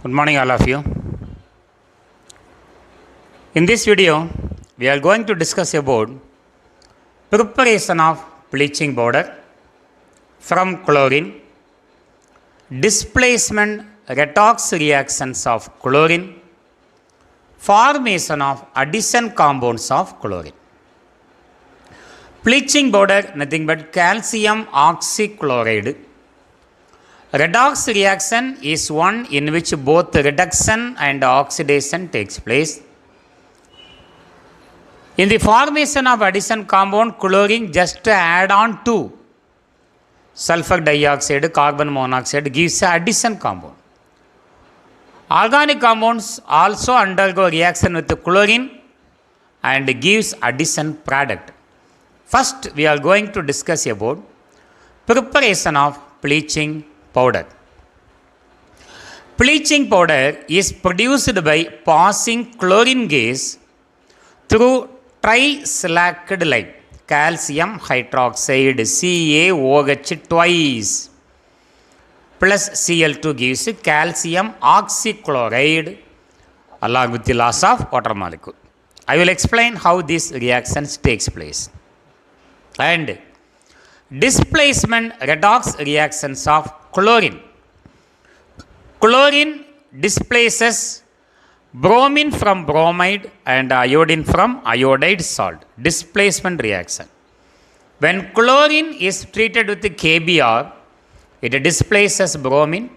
Good morning all of you. In this video, we are going to discuss about preparation of bleaching powder from chlorine, displacement redox reactions of chlorine, formation of addition compounds of chlorine. Bleaching powder nothing but calcium oxychloride. Redox reaction is one in which both reduction and oxidation takes place. In the formation of addition compound, chlorine just add on to sulfur dioxide, carbon monoxide gives an addition compound. Organic compounds also undergo reaction with the chlorine and gives addition product. First, we are going to discuss about preparation of bleaching powder. Bleaching powder is produced by passing chlorine gas through trislacked lime, calcium hydroxide CaOH twice plus Cl2 gives calcium oxychloride along with the loss of water molecule. I will explain how these reactions takes place. And displacement redox reactions of chlorine. Chlorine displaces bromine from bromide and iodine from iodide salt. Displacement reaction. When chlorine is treated with KBr, it displaces bromine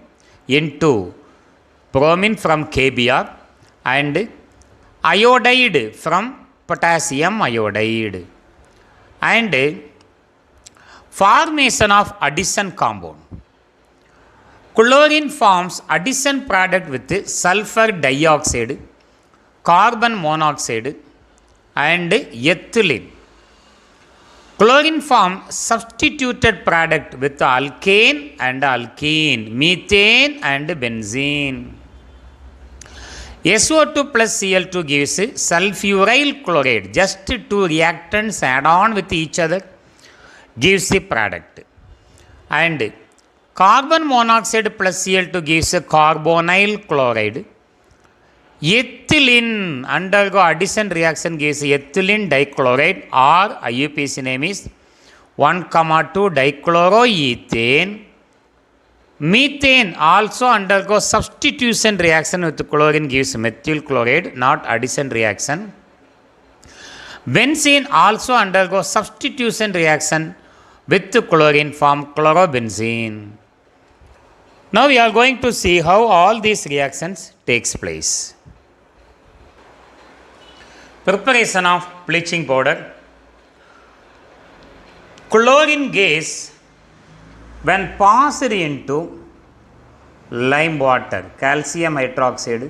into bromine from KBr and iodide from potassium iodide. And formation of addition compound. Chlorine forms addition product with sulfur dioxide, carbon monoxide and ethylene. Chlorine forms substituted product with alkane and alkene, methane and benzene. SO2 plus Cl2 gives sulfuryl chloride. Just two reactants add on with each other gives the product. And carbon monoxide plus Cl2 gives carbonyl chloride. Ethylene undergo addition reaction gives ethylene dichloride, or IUPAC name is 1,2 dichloroethane. Methane also undergo substitution reaction with chlorine gives methyl chloride, not addition reaction. Benzene also undergo substitution reaction with chlorine form chlorobenzene. Now we are going to see how all these reactions takes place. Preparation of bleaching powder. Chlorine gas when passed into lime water, calcium hydroxide,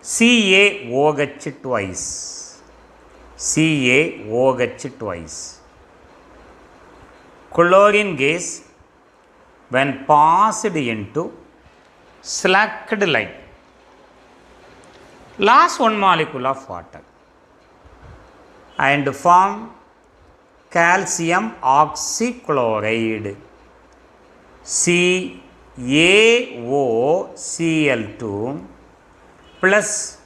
CaOH twice. CaOH twice. Chlorine gas when passed into slacked lime, lost one molecule of water and form calcium oxychloride CaOCl2 plus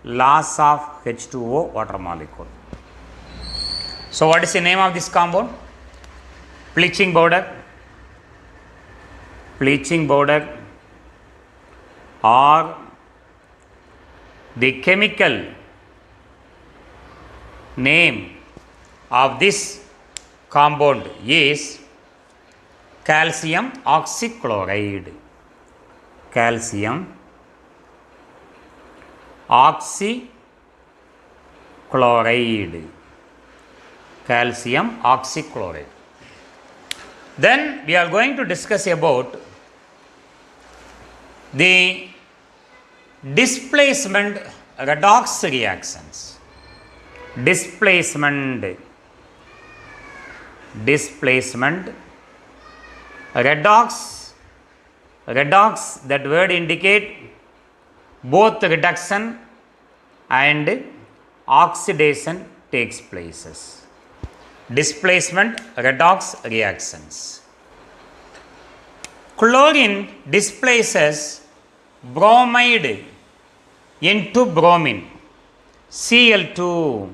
loss of H2O water molecule. So what is the name of this compound? Bleaching powder. Bleaching powder or the chemical name of this compound is calcium oxychloride. Calcium oxychloride. Calcium oxychloride. Then we are going to discuss about the displacement redox reactions. Displacement redox. That word indicate both reduction and oxidation takes places. Displacement redox reactions. Chlorine displaces bromide into bromine, Cl2,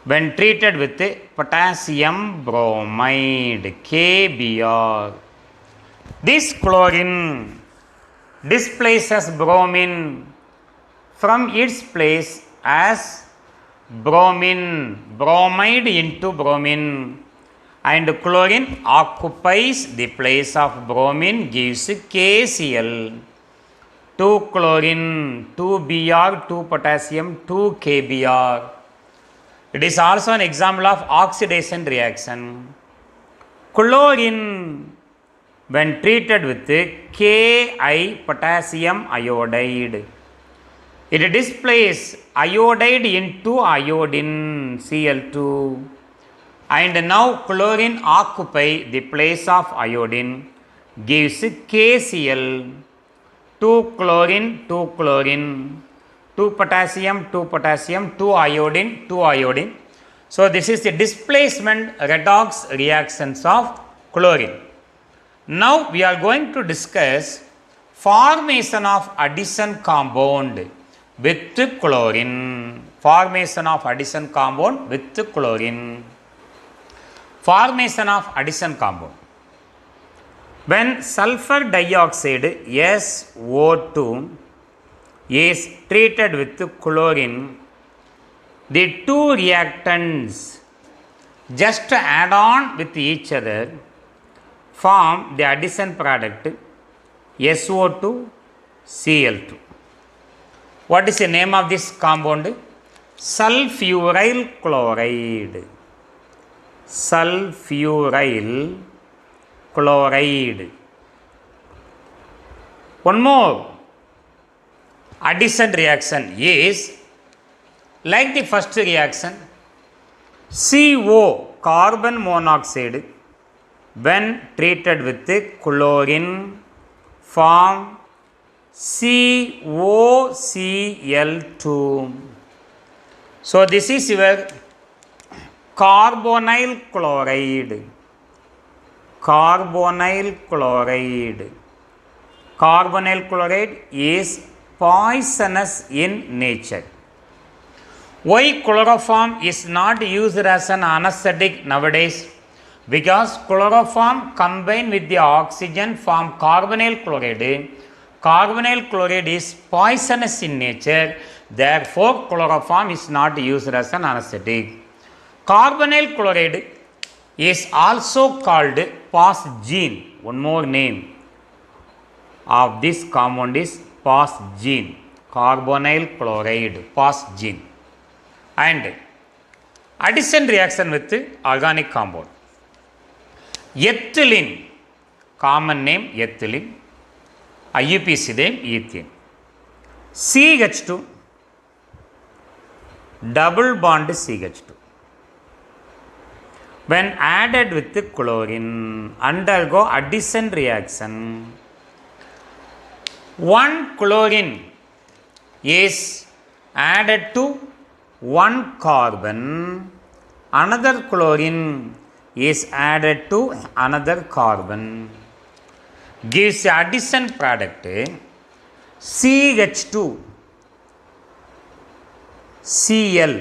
when treated with potassium bromide, KBr. This chlorine displaces bromine from its place as bromide into bromine, and chlorine occupies the place of bromine, gives KCl. 2 chlorine, 2 Br, 2 potassium, 2 KBr. It is also an example of oxidation reaction. Chlorine, when treated with Ki potassium iodide, it displaces iodide into iodine, Cl2, and now chlorine occupy the place of iodine, gives KCl. 2 chlorine, 2 chlorine, 2 potassium, 2 potassium, 2 iodine, 2 iodine. So this is the displacement redox reactions of chlorine. Now we are going to discuss formation of addition compound with chlorine. Formation of addition compound with chlorine. Formation of addition compound. When sulfur dioxide SO2 is treated with chlorine, the two reactants just add on with each other, form the addition product SO2 Cl2. What is the name of this compound? Sulfuryl chloride. Sulfuryl chloride. One more addition reaction is like the first reaction, CO, carbon monoxide, when treated with chlorine, form COCl2. So this is your carbonyl chloride. Carbonyl chloride. Carbonyl chloride is poisonous in nature. Why chloroform is not used as an anesthetic nowadays? Because chloroform combined with the oxygen form carbonyl chloride. Carbonyl chloride is poisonous in nature, therefore chloroform is not used as an anesthetic. Carbonyl chloride is also called phosgene. One more name of this compound is phosgene. Carbonyl chloride, phosgene. And addition reaction with organic compound. Ethylene, common name ethylene, IUPAC name ethane. CH2, double bond CH2. When added with chlorine, undergo addition reaction. One chlorine is added to one carbon, another chlorine is added to another carbon, gives addition product CH2 Cl,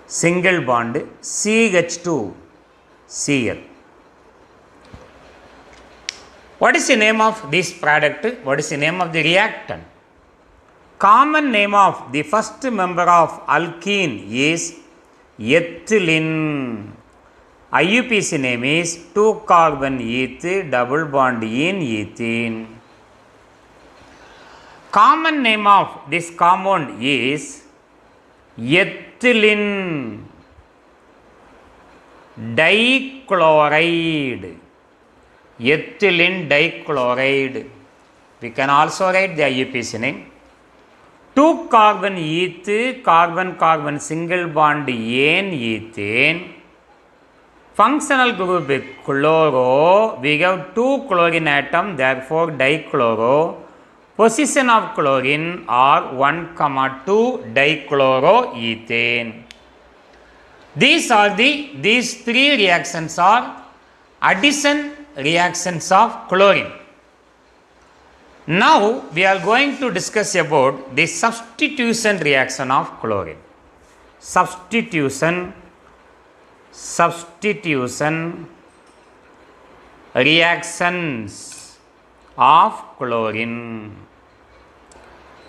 single bond CH2 Cl. What is the name of this product? What is the name of the reactant? Common name of the first member of alkene is ethylene. IUPAC name is 2 carbon eth double bond in ethene. Common name of this compound is ethylene dichloride. Ethylene dichloride. We can also write the IUPAC name. 2 carbon eth, carbon carbon single bond in ethane. Functional group chloro. We have 2 chlorine atom, therefore dichloro. Position of chlorine are 1,2 dichloroethane. These 3 reactions are addition reactions of chlorine. Now we are going to discuss about the substitution reaction of chlorine. Substitution reactions of chlorine.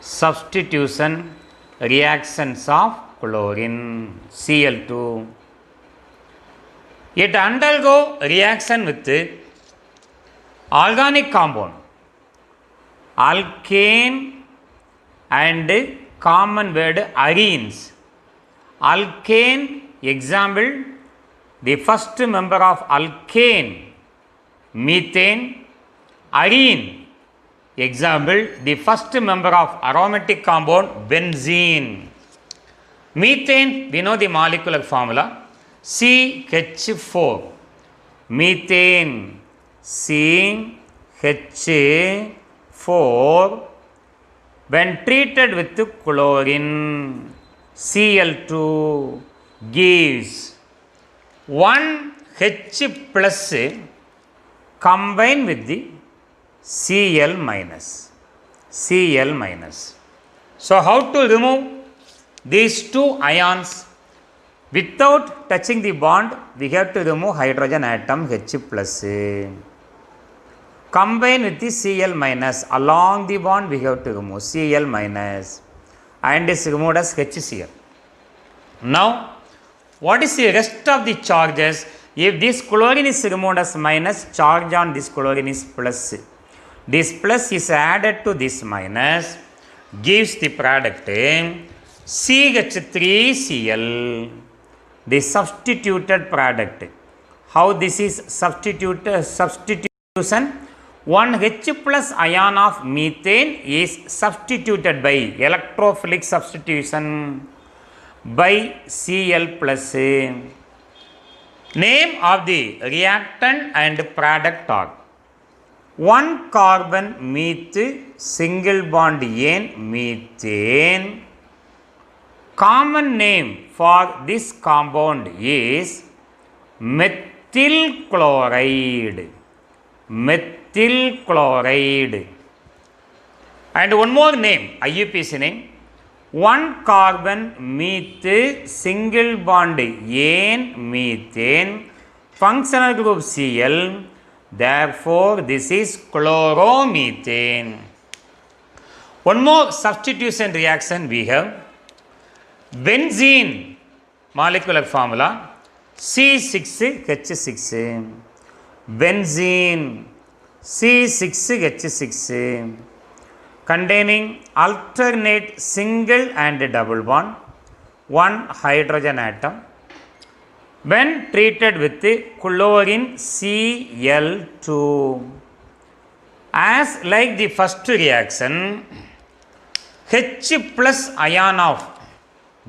Substitution reactions of chlorine, Cl2. It undergo reaction with organic compound, alkane and common word arenes. Alkane, example, the first member of alkane, methane. Arene, example, the first member of aromatic compound, benzene. Methane, we know the molecular formula, CH4. Methane, CH4, when treated with chlorine, Cl2, gives 1H plus combined with the Cl minus. So how to remove these two ions? Without touching the bond, we have to remove hydrogen atom H plus. Combine with the Cl minus. Along the bond, we have to remove Cl minus, and is removed as HCl. Now, what is the rest of the charges? If this chlorine is removed as minus, charge on this chlorine is plus. This plus is added to this minus, gives the product CH3Cl, the substituted product. How this is substitution? 1H plus ion of methane is substituted by electrophilic substitution by Cl plus. Name of the reactant and product are 1 carbon meth single bond N methane. Common name for this compound is methyl chloride. And one more name, IUPAC name, 1 carbon meth single bond N methane, functional group Cl, therefore this is chloromethane. One more substitution reaction we have, benzene, molecular formula C6H6, benzene C6H6, containing alternate single and double bond, 1 hydrogen atom. When treated with chlorine Cl2, as like the first reaction, H plus ion of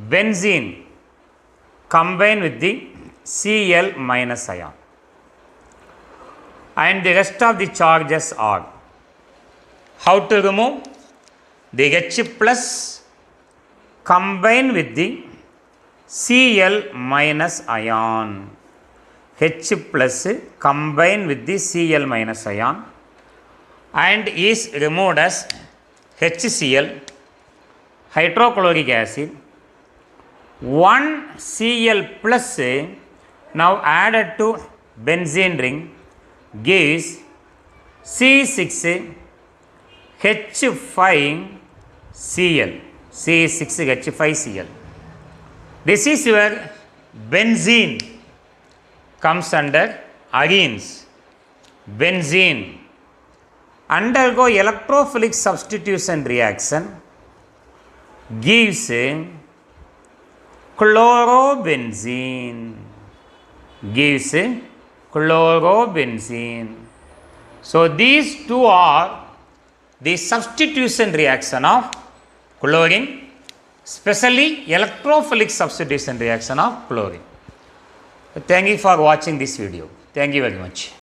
benzene combine with the Cl minus ion, and the rest of the charges are. How to remove? The H plus combine with the Cl minus ion. H plus combine with the Cl minus ion and is removed as HCl, hydrochloric acid. 1 Cl plus now added to benzene ring gives C6H5Cl. C6H5Cl. This is where benzene comes under arenes. Benzene undergo electrophilic substitution reaction, gives chlorobenzene. So these two are the substitution reaction of chlorine, especially electrophilic substitution reaction of chlorine. Thank you for watching this video. Thank you very much.